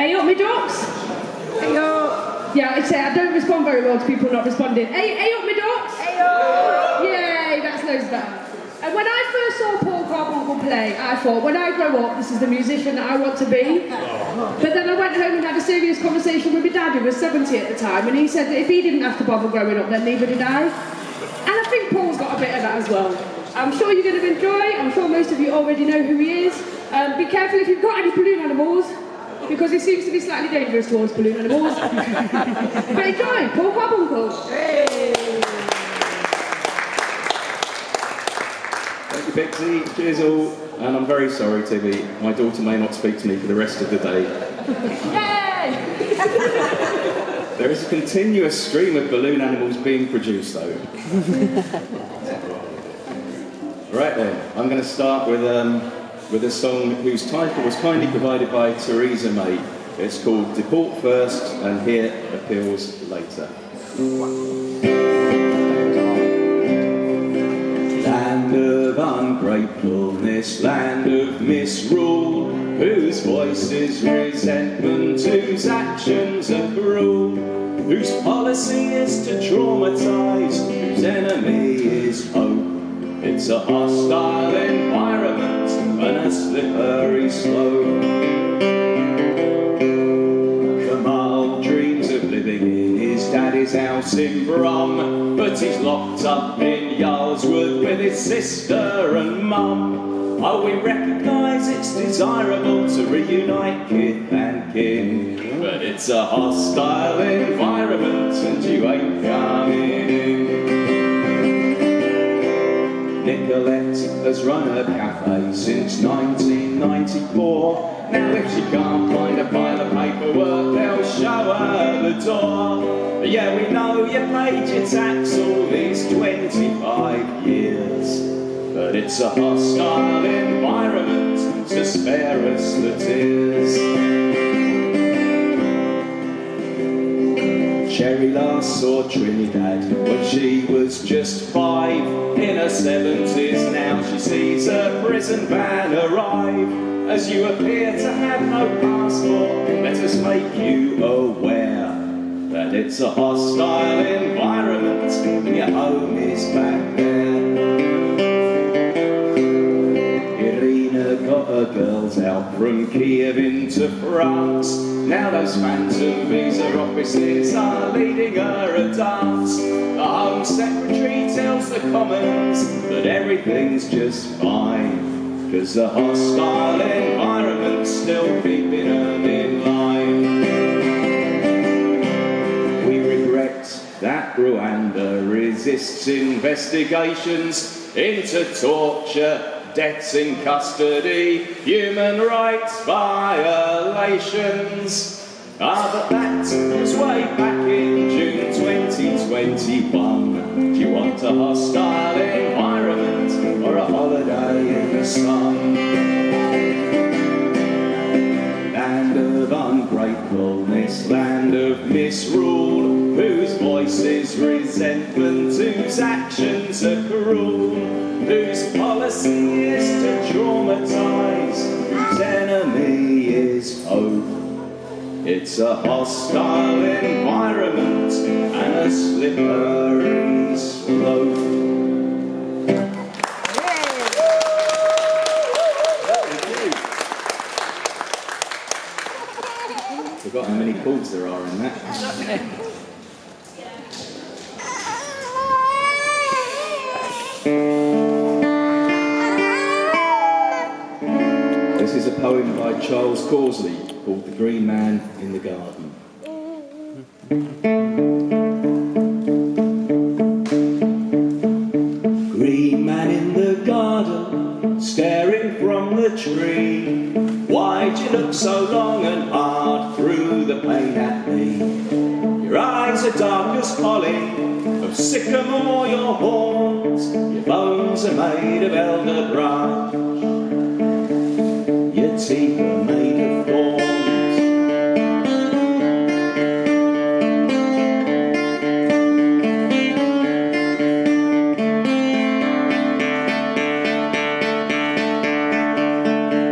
Hey up, me ducks. Hey up. Yeah, I'd say I don't respond very well to people not responding. Hey up, me ducks. Hey up. Yay, that's loads better. And when I first saw Paul Carbuncle play, I thought, when I grow up, this is the musician that I want to be. But then I went home and had a serious conversation with my dad, who was 70 at the time, and he said that if he didn't have to bother growing up, then neither did I. And I think Paul's got a bit of that as well. I'm sure you're going to enjoy. I'm sure most of you already know who he is. Be careful if you've got any balloon animals, because he seems to be slightly dangerous towards balloon animals. But enjoy, Paul Carbuncle. Hey. Thank you, Pixie. Cheers all. And I'm very sorry, Tibby. My daughter may not speak to me for the rest of the day. Yay! There is a continuous stream of balloon animals being produced, though. Right then, I'm going to start with a song whose title was kindly provided by Theresa May. It's called Deport First and Here Appeals Later. Land of ungratefulness, land of misrule, whose voice is resentment, whose actions are cruel, whose policy is to traumatise, whose enemy is hope. It's a hostile environment and a slippery slope. Kamal dreams of living in his daddy's house in Brum, but he's locked up in Yarlswood with his sister and mum. Oh, we recognise it's desirable to reunite kith and kin, but it's a hostile environment and you ain't coming in. Nicolette has run her cafe since 1994. Now if she can't find a pile of paperwork, they'll show her the door. Yeah, we know you paid your tax all these 25 years, but it's a hostile environment, so spare us the tears. Cherry last saw Trinidad when she was just 5. In her 70s now she sees her prison van arrive. As you appear to have no passport, let us make you aware that it's a hostile environment and your home is back there. Irina got her girls out from Kiev into France. Now those phantom visa offices are leading her a dance. The Home Secretary tells the Commons that everything's just fine, 'cause the hostile environment's still keeping them in line. We regret that Rwanda resists investigations into torture, deaths in custody, human rights violations. But that was way back in June 2021. Do you want a hostile environment or a holiday in the sun? Land of ungratefulness, land of misrule, whose voice is resentment, whose actions are cruel, whose policy is to traumatise, whose enemy is hope. It's a hostile environment and a slippery slope. Forgot how many chords there are in that. This is a poem by Charles Causley called The Green Man in the Garden. Green man in the garden, staring from the tree. Why'd you look so long and hard through the pain at me? Your eyes are dark as holly, of sycamore your horns. Your bones are made of elder branch. Your teeth are made of thorns.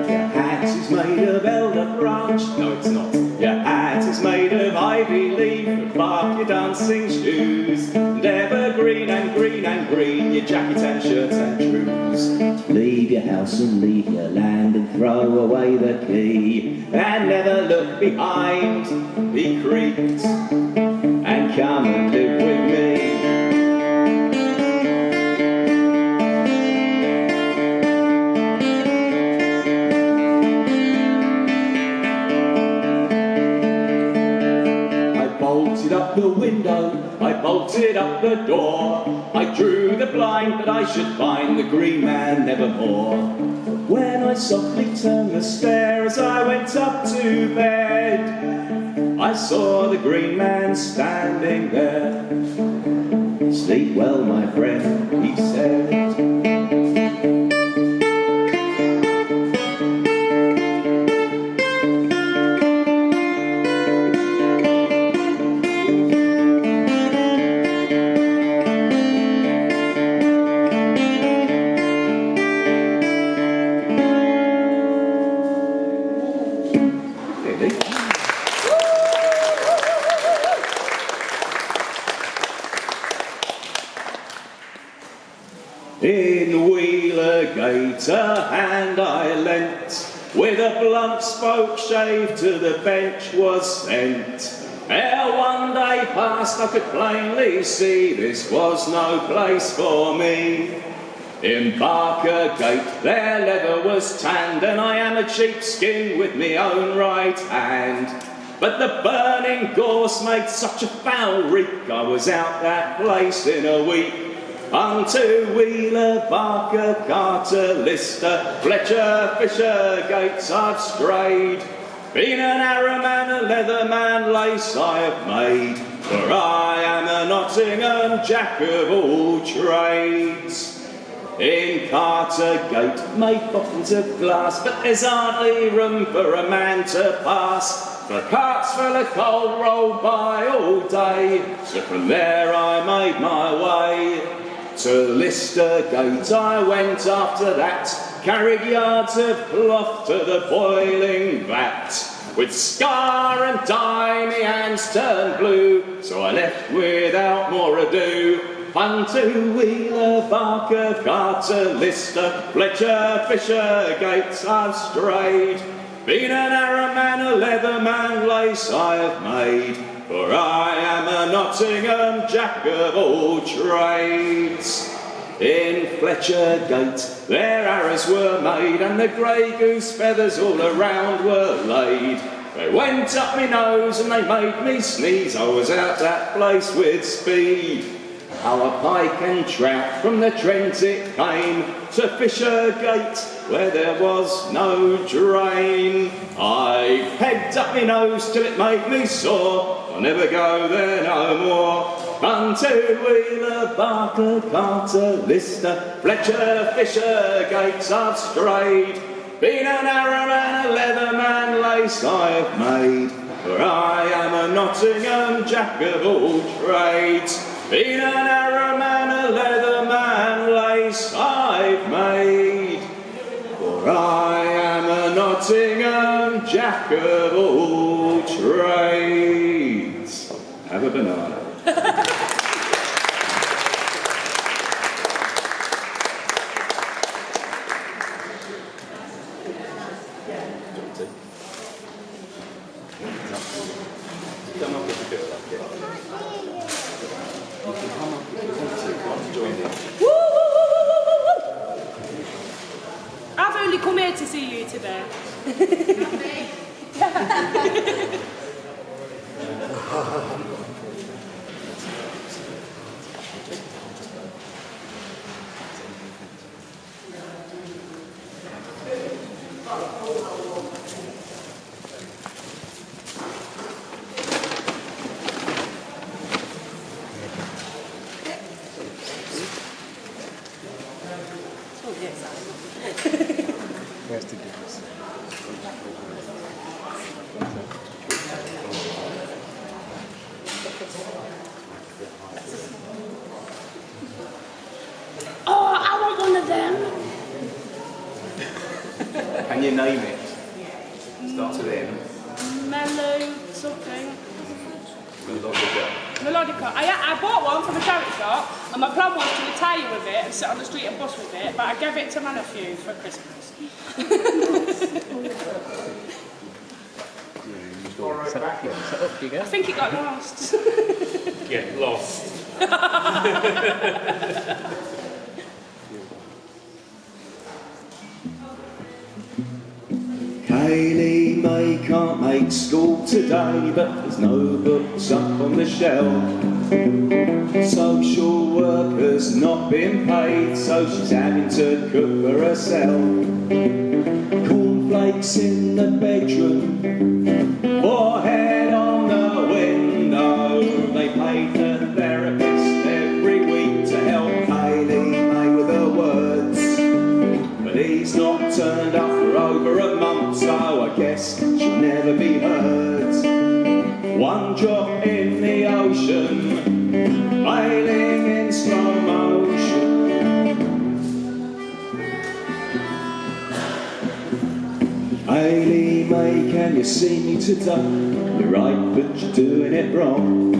Your hat is made of elder branch. No, it's not. Your hat is made of ivy leaf, and bark your dancing shoes, and evergreen and green and green, your jacket and shirt and shoes. Leave your house and leave your land and throw away the key, and never look behind, he creaks, and come and live with me. Up the window, I bolted up the door, I drew the blind that I should find the green man nevermore. When I softly turned the stair as I went up to bed, I saw the green man standing there. Sleep well, my friend, he said. In Wheelergate a hand I lent, with a blunt spoke shave to the bench was sent. Ere one day past I could plainly see this was no place for me. In Barkergate their leather was tanned, and I am a sheepskin with me own right hand. But the burning gorse made such a foul reek, I was out that place in a week. Unto Wheeler, Barker, Carter, Lister, Fletcher, Fisher, Gates I've strayed. Been an arrow man, a leather man, lace I have made, for I am a Nottingham jack of all trades. In Cartergate made bottles of glass, but there's hardly room for a man to pass. For carts full of coal rolled by all day, so from there I made my way. To Listergate I went after that, carried yards of cloth to the boiling vat. With scar and dye my hands turned blue, so I left without more ado. Unto Wheeler, Barker, Carter, Lister, Fletcher, Fisher, Gates I've strayed. Been an arrow man, a leather man, lace I have made, for I am a Nottingham jack of all trades. In Fletchergate their arrows were made, and the grey goose feathers all around were laid. They went up my nose and they made me sneeze, I was out that place with speed. Our pike and trout from the Trent it came to Fishergate, where there was no drain. I pegged up my nose till it made me sore, I'll never go there no more. Unto Wheeler, Barker, Carter, Lister, Fletcher, Fisher, Gates I've strayed. Been an arrow and a leather man, lace I have made, for I am a Nottingham jack of all trades. Been an arrow man, a leather man, lace I've made, for I am a Nottingham jack of all trades. Have a banana. Come up with a bit like it. You can come up if you want to. Come join in. Woo! I've only come here to see you today. Where's the difference? Oh, I want one of them. Can you name it? Starts with M. Melon. something. Melodica. I bought one from a charity shop, and my plan was to retire with it and sit on the street and bus with it, but I gave it to my nephew for Christmas. Set up, do you go? I think it got lost. Yeah, lost. Kaylee May can't make school today, but there's no books up on the shelf. Social worker's not been paid, so she's having to cook for herself. Cornflakes in the bedroom, forehead on the window. They paid the therapist every week to help Kaylee May with her words, but he's not turned up for over a month, so I guess she'll never be heard. One drop in the ocean, bailing in slow motion. Kaylee May, can you see me today? You're right, but you're doing it wrong.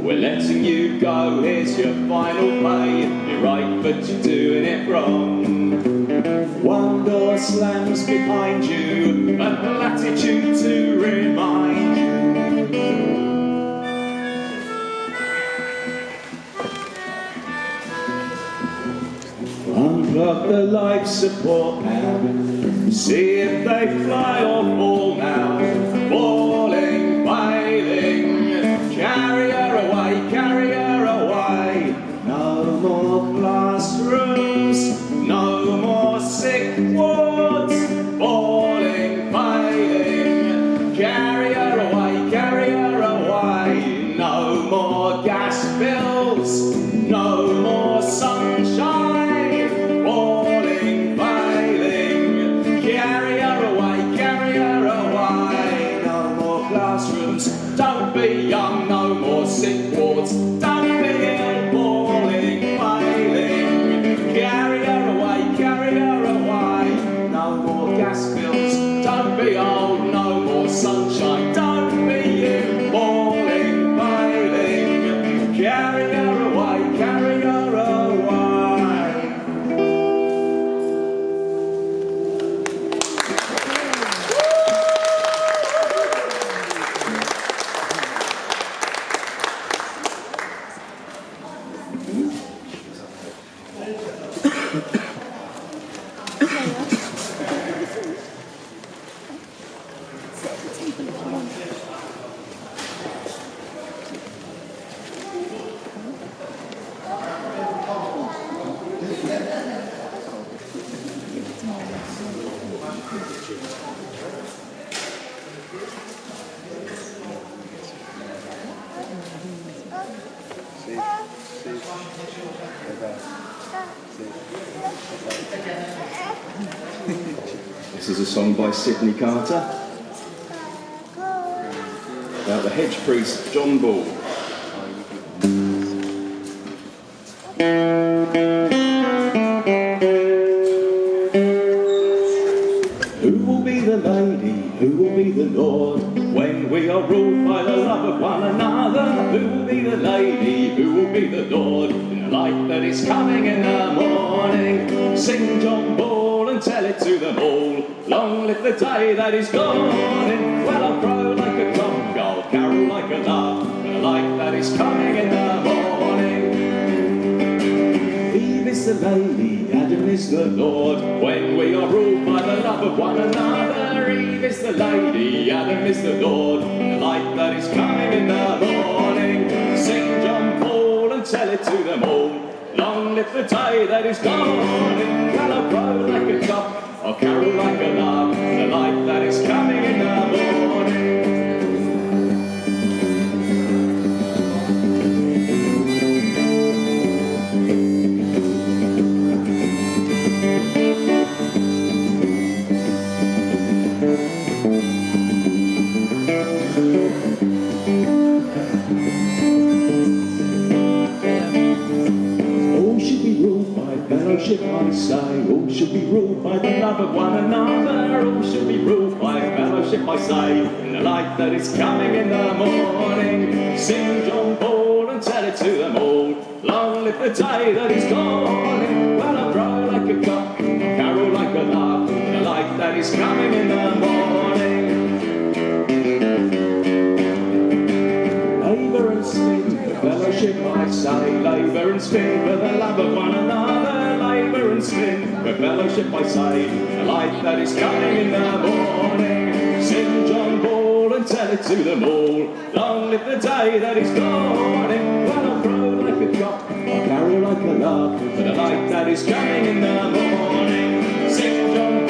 We're letting you go, here's your final pay. You're right, but you're doing it wrong. One door slams behind you, a platitude to remind you. Unplug the life support now, see if they fly or fall now. Falling, failing, carry her away, carry her away. No more classrooms, no more sick wards. Falling, failing, carry her away, carry her away. No more gas bills, no more sunshine. Falling, failing, carry her away, carry her away. No more classrooms, don't be young, no more sick wards, don't be ill. Falling, failing, carry her away, carry her away. No more gas bills, don't be old, no more sunshine, don't be you. Falling, failing, carry her away, carry her away. This is a song by Sydney Carter about the hedge priest John Ball. Who will be the lady? Who will be the lord? When we are ruled by the love of one another. Who will be the lady? Who will be the lord? In the light that is coming in the morning. Sing John Ball and tell it to them all. Long live the day that is dawning. Well, I'll crow like a cock, I'll carol like a lark. In the light that is coming in the morning. Eve is the lady, Adam is the Lord. When we are ruled by the love of one another. Eve is the lady, Adam is the Lord. The light that is coming in the morning. Sing John Paul and tell it to them all. Long live the day that is dawning. Well, I'll crow like a cock, I'll carol like a lark. The light that is coming in the morning. Fellowship, I say, all should be ruled by the love of one another. All should be ruled by fellowship. fellowship I say, in the light that is coming in the morning. Sing John Paul and tell it to them all, long live the day that is dawning. Well, I cry like a cock, carol like a lark, in the light that is coming in the morning. Labour and spin, for fellowship I say, labour and spin for the love of one another. Labour and spin, for fellowship I say, the light that is coming in the morning. Sing John Paul and tell it to them all, long live the day that is dawning. Well, I'll crow like a cock, I'll carol like a lark, for the light that is coming in the morning. Sing John